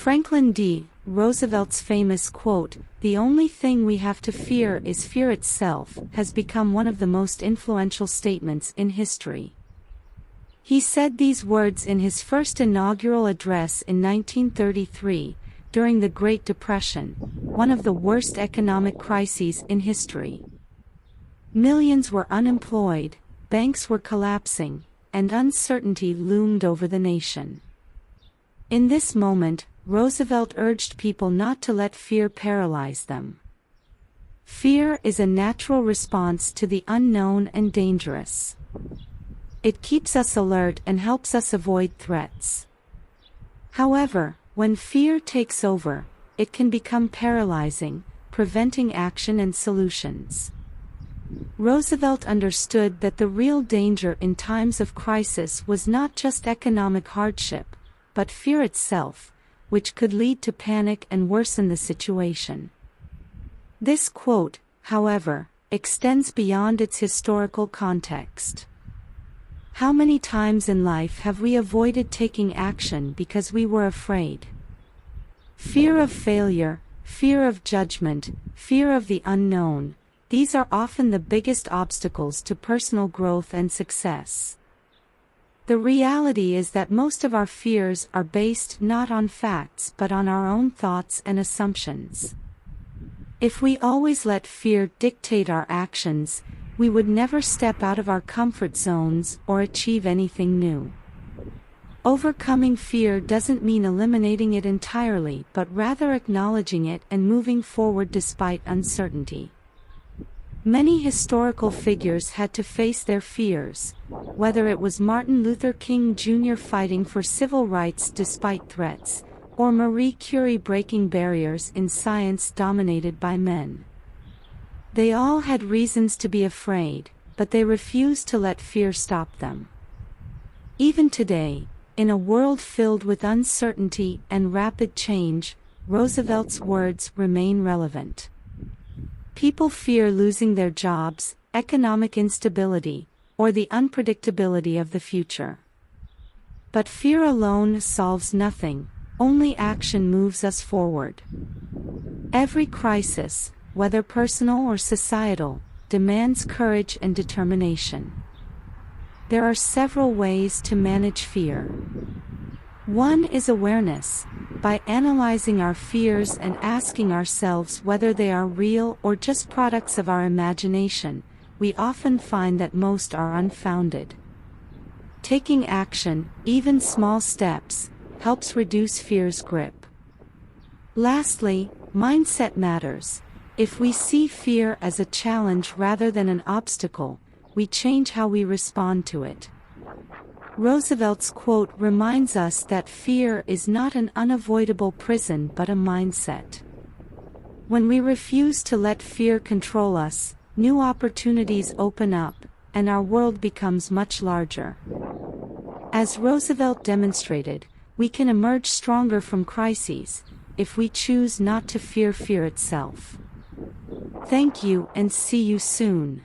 Franklin D. Roosevelt's famous quote, "The only thing we have to fear is fear itself," has become one of the most influential statements in history. He said these words in his first inaugural address in 1933, during the Great Depression, one of the worst economic crises in history. Millions were unemployed, banks were collapsing, and uncertainty loomed over the nation. In this moment, Roosevelt urged people not to let fear paralyze them. Fear is a natural response to the unknown and dangerous. It keeps us alert and helps us avoid threats. However, when fear takes over, it can become paralyzing, preventing action and solutions. Roosevelt understood that the real danger in times of crisis was not just economic hardship, but fear itself, which could lead to panic and worsen the situation. This quote, however, extends beyond its historical context. How many times in life have we avoided taking action because we were afraid? Fear of failure, fear of judgment, fear of the unknown, these are often the biggest obstacles to personal growth and success. The reality is that most of our fears are based not on facts but on our own thoughts and assumptions. If we always let fear dictate our actions, we would never step out of our comfort zones or achieve anything new. Overcoming fear doesn't mean eliminating it entirely, but rather acknowledging it and moving forward despite uncertainty. Many historical figures had to face their fears, whether it was Martin Luther King Jr. fighting for civil rights despite threats, or Marie Curie breaking barriers in science dominated by men. They all had reasons to be afraid, but they refused to let fear stop them. Even today, in a world filled with uncertainty and rapid change, Roosevelt's words remain relevant. People fear losing their jobs, economic instability, or the unpredictability of the future. But fear alone solves nothing, only action moves us forward. Every crisis, whether personal or societal, demands courage and determination. There are several ways to manage fear. One is awareness. By analyzing our fears and asking ourselves whether they are real or just products of our imagination, we often find that most are unfounded. Taking action, even small steps, helps reduce fear's grip. Lastly, mindset matters. If we see fear as a challenge rather than an obstacle, we change how we respond to it. Roosevelt's quote reminds us that fear is not an unavoidable prison but a mindset. When we refuse to let fear control us, new opportunities open up, and our world becomes much larger. As Roosevelt demonstrated, we can emerge stronger from crises, if we choose not to fear fear itself. Thank you and see you soon.